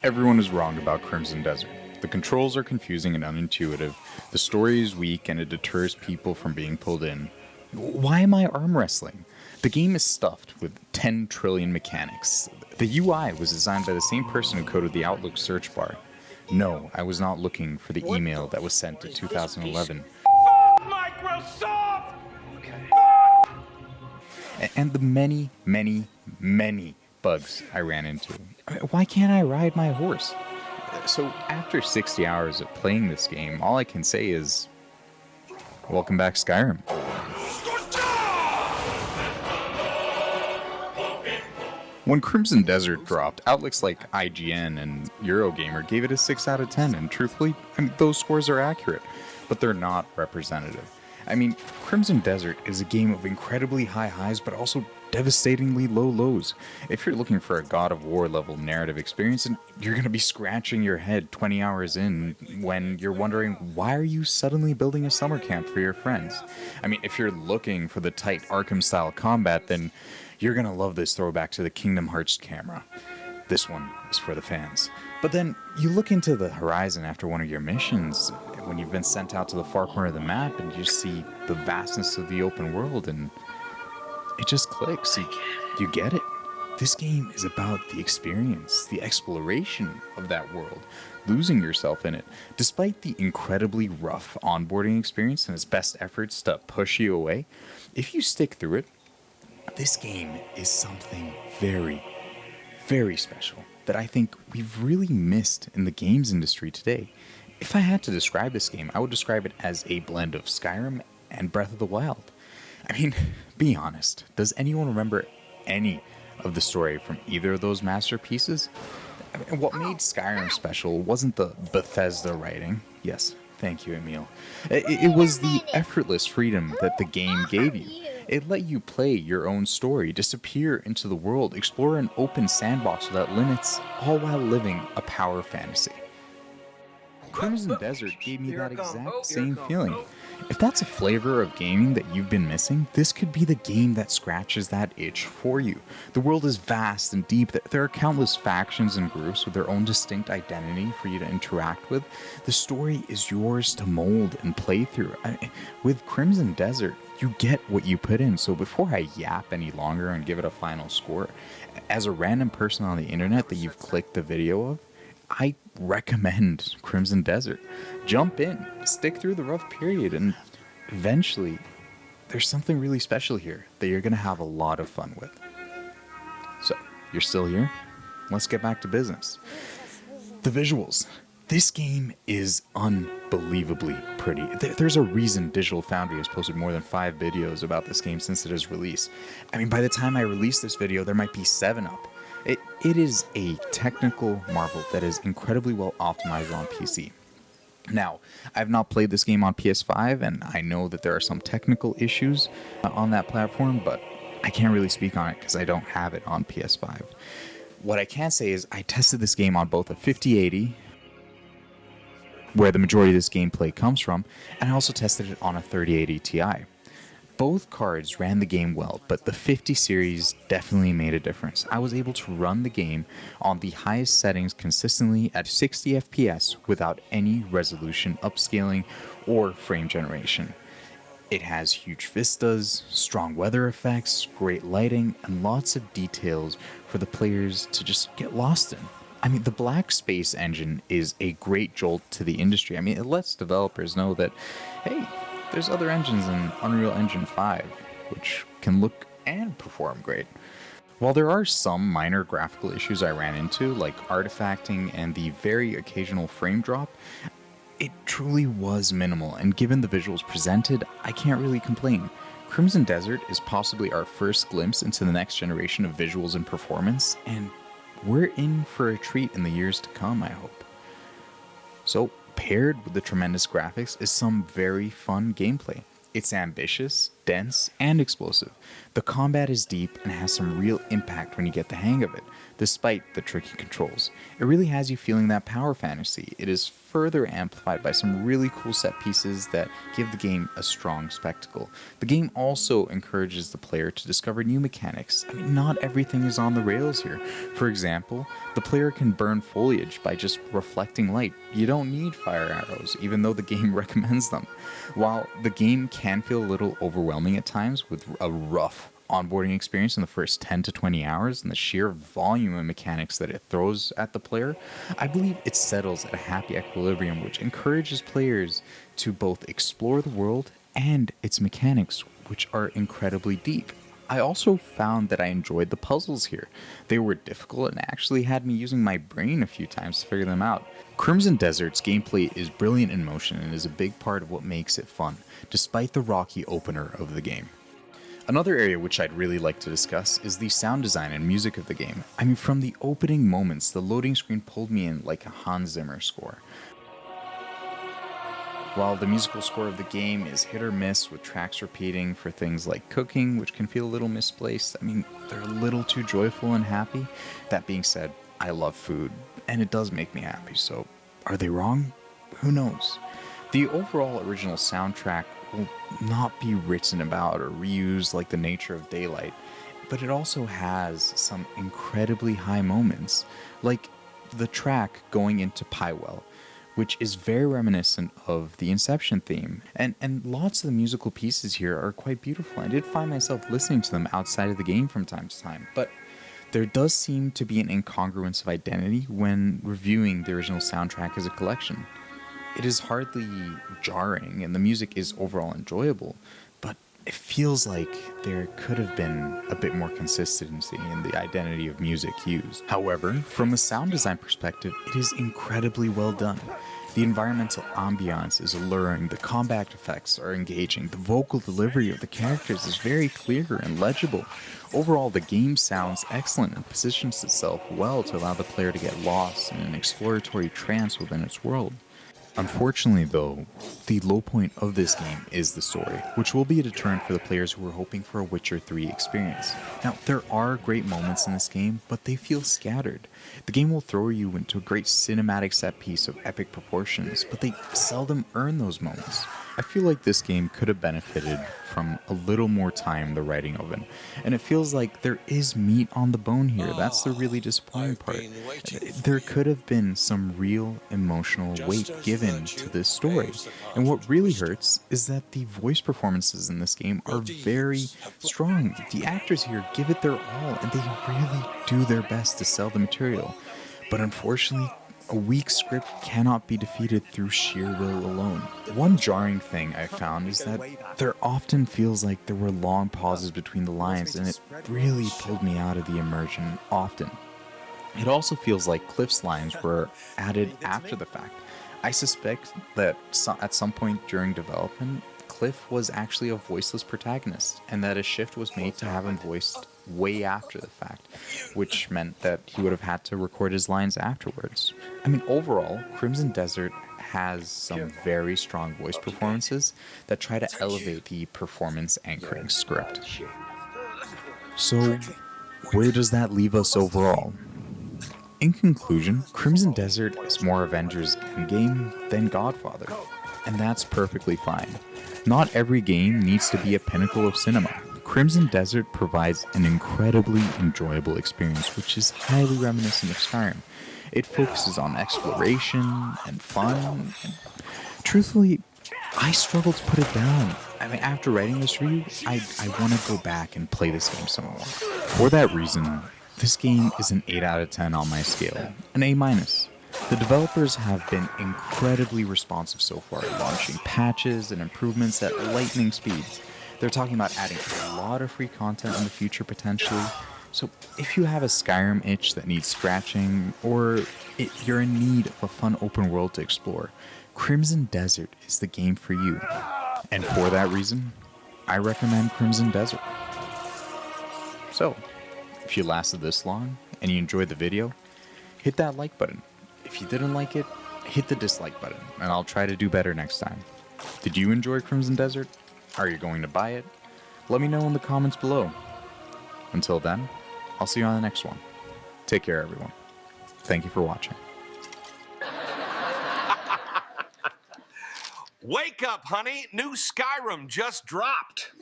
Everyone is wrong about Crimson Desert. The controls are confusing and unintuitive, the story is weak and it deters people from being pulled in. Why am I arm wrestling? The game is stuffed with 10 trillion mechanics. The UI was designed by the same person who coded the Outlook search bar. No, I was not looking for the email that was sent in 2011. Fuck Microsoft! And the many, many, many bugs I ran into. Why can't I ride my horse? So after 60 hours of playing this game, all I can say is, welcome back, Skyrim. When Crimson Desert dropped, outlets like IGN and Eurogamer gave it a 6 out of 10, and truthfully, those scores are accurate, but they're not representative. Crimson Desert is a game of incredibly high highs, but also devastatingly low lows. If you're looking for a God of War level narrative experience, and you're going to be scratching your head 20 hours in when you're wondering, why are you suddenly building a summer camp for your friends? If you're looking for the tight Arkham style combat, then you're going to love this throwback to the Kingdom Hearts camera. This one is for the fans. But then you look into the horizon after one of your missions, when you've been sent out to the far corner of the map, and you see the vastness of the open world, and it just clicks. You get it. This game is about the experience, the exploration of that world, losing yourself in it. Despite the incredibly rough onboarding experience and its best efforts to push you away, if you stick through it, this game is something very, very special that I think we've really missed in the games industry today. If I had to describe this game, I would describe it as a blend of Skyrim and Breath of the Wild. Be honest, does anyone remember any of the story from either of those masterpieces? What made Skyrim special wasn't the Bethesda writing. Yes, thank you, Emil. It was the effortless freedom that the game gave you. It let you play your own story, disappear into the world, explore an open sandbox without limits, all while living a power fantasy. Crimson Desert gave me that exact same feeling. If that's a flavor of gaming that you've been missing, this could be the game that scratches that itch for you. The world is vast and deep. There are countless factions and groups with their own distinct identity for you to interact with. The story is yours to mold and play through. With Crimson Desert, you get what you put in. So before I yap any longer and give it a final score, as a random person on the internet that you've clicked the video of, I recommend Crimson Desert. Jump in, stick through the rough period, and eventually there's something really special here that you're going to have a lot of fun with. So, you're still here? Let's get back to business. The visuals. This game is unbelievably pretty. There's a reason Digital Foundry has posted more than 5 videos about this game since it is released. By the time I release this video, there might be 7 up. It is a technical marvel that is incredibly well optimized on PC. Now, I've not played this game on PS5, and I know that there are some technical issues on that platform, but I can't really speak on it because I don't have it on PS5. What I can say is I tested this game on both a 5080, where the majority of this gameplay comes from, and I also tested it on a 3080 Ti. Both cards ran the game well, but the 50 series definitely made a difference. I was able to run the game on the highest settings consistently at 60 FPS without any resolution upscaling or frame generation. It has huge vistas, strong weather effects, great lighting, and lots of details for the players to just get lost in. The Black Space engine is a great jolt to the industry. It lets developers know that, hey, there's other engines in Unreal Engine 5, which can look and perform great. While there are some minor graphical issues I ran into, like artifacting and the very occasional frame drop, it truly was minimal, and given the visuals presented, I can't really complain. Crimson Desert is possibly our first glimpse into the next generation of visuals and performance, and we're in for a treat in the years to come, I hope. So, paired with the tremendous graphics is some very fun gameplay. It's ambitious, dense, and explosive. The combat is deep and has some real impact when you get the hang of it, despite the tricky controls. It really has you feeling that power fantasy. It is further amplified by some really cool set pieces that give the game a strong spectacle. The game also encourages the player to discover new mechanics. I mean, not everything is on the rails here. For example, the player can burn foliage by just reflecting light. You don't need fire arrows, even though the game recommends them. While the game can feel a little overwhelming at times with a rough onboarding experience in the first 10 to 20 hours and the sheer volume of mechanics that it throws at the player, I believe it settles at a happy equilibrium which encourages players to both explore the world and its mechanics, which are incredibly deep. I also found that I enjoyed the puzzles here. They were difficult and actually had me using my brain a few times to figure them out. Crimson Desert's gameplay is brilliant in motion and is a big part of what makes it fun, despite the rocky opener of the game. Another area which I'd really like to discuss is the sound design and music of the game. I mean, from the opening moments, the loading screen pulled me in like a Hans Zimmer score. While the musical score of the game is hit or miss with tracks repeating for things like cooking, which can feel a little misplaced, I mean, they're a little too joyful and happy. That being said, I love food, and it does make me happy, so are they wrong? Who knows? The overall original soundtrack will not be written about or reused like the nature of Daylight, but it also has some incredibly high moments, like the track going into Piewell, which is very reminiscent of the Inception theme, and lots of the musical pieces here are quite beautiful. I did find myself listening to them outside of the game from time to time, but there does seem to be an incongruence of identity when reviewing the original soundtrack as a collection. It is hardly jarring, and the music is overall enjoyable, but it feels like there could have been a bit more consistency in the identity of music used. However, from a sound design perspective, it is incredibly well done. The environmental ambiance is alluring, the combat effects are engaging, the vocal delivery of the characters is very clear and legible. Overall, the game sounds excellent and positions itself well to allow the player to get lost in an exploratory trance within its world. Unfortunately, though, the low point of this game is the story, which will be a deterrent for the players who are hoping for a Witcher 3 experience. Now, there are great moments in this game, but they feel scattered. The game will throw you into a great cinematic set piece of epic proportions, but they seldom earn those moments. I feel like this game could have benefited from a little more time in the writing of it, and it feels like there is meat on the bone here. That's the really disappointing part. There could have been some real emotional weight given to this story, and what really hurts is that the voice performances in this game are very strong. The actors here give it their all, and they really do their best to sell the material, but unfortunately, a weak script cannot be defeated through sheer will alone. One jarring thing I found is that there often feels like there were long pauses between the lines, and it really pulled me out of the immersion often. It also feels like Cliff's lines were added after the fact. I suspect that at some point during development, Cliff was actually a voiceless protagonist, and that a shift was made to have him voiced way after the fact, which meant that he would have had to record his lines afterwards. I mean, overall, Crimson Desert has some very strong voice performances that try to elevate the performance anchoring script. So, where does that leave us overall? In conclusion, Crimson Desert is more Avengers Endgame than Godfather, and that's perfectly fine. Not every game needs to be a pinnacle of cinema. Crimson Desert provides an incredibly enjoyable experience, which is highly reminiscent of Skyrim. It focuses on exploration and fun, and truthfully, I struggle to put it down. I mean, after writing this review, I want to go back and play this game some more. For that reason, this game is an 8 out of 10 on my scale, an A-. The developers have been incredibly responsive so far, launching patches and improvements at lightning speeds. They're talking about adding a lot of free content in the future potentially. So if you have a Skyrim itch that needs scratching, or you're in need of a fun open world to explore, Crimson Desert is the game for you. And for that reason, I recommend Crimson Desert. So, if you lasted this long and you enjoyed the video, hit that like button. If you didn't like it, hit the dislike button, and I'll try to do better next time. Did you enjoy Crimson Desert? Are you going to buy it? Let me know in the comments below. Until then, I'll see you on the next one. Take care, everyone. Thank you for watching. Wake up, honey. New Skyrim just dropped.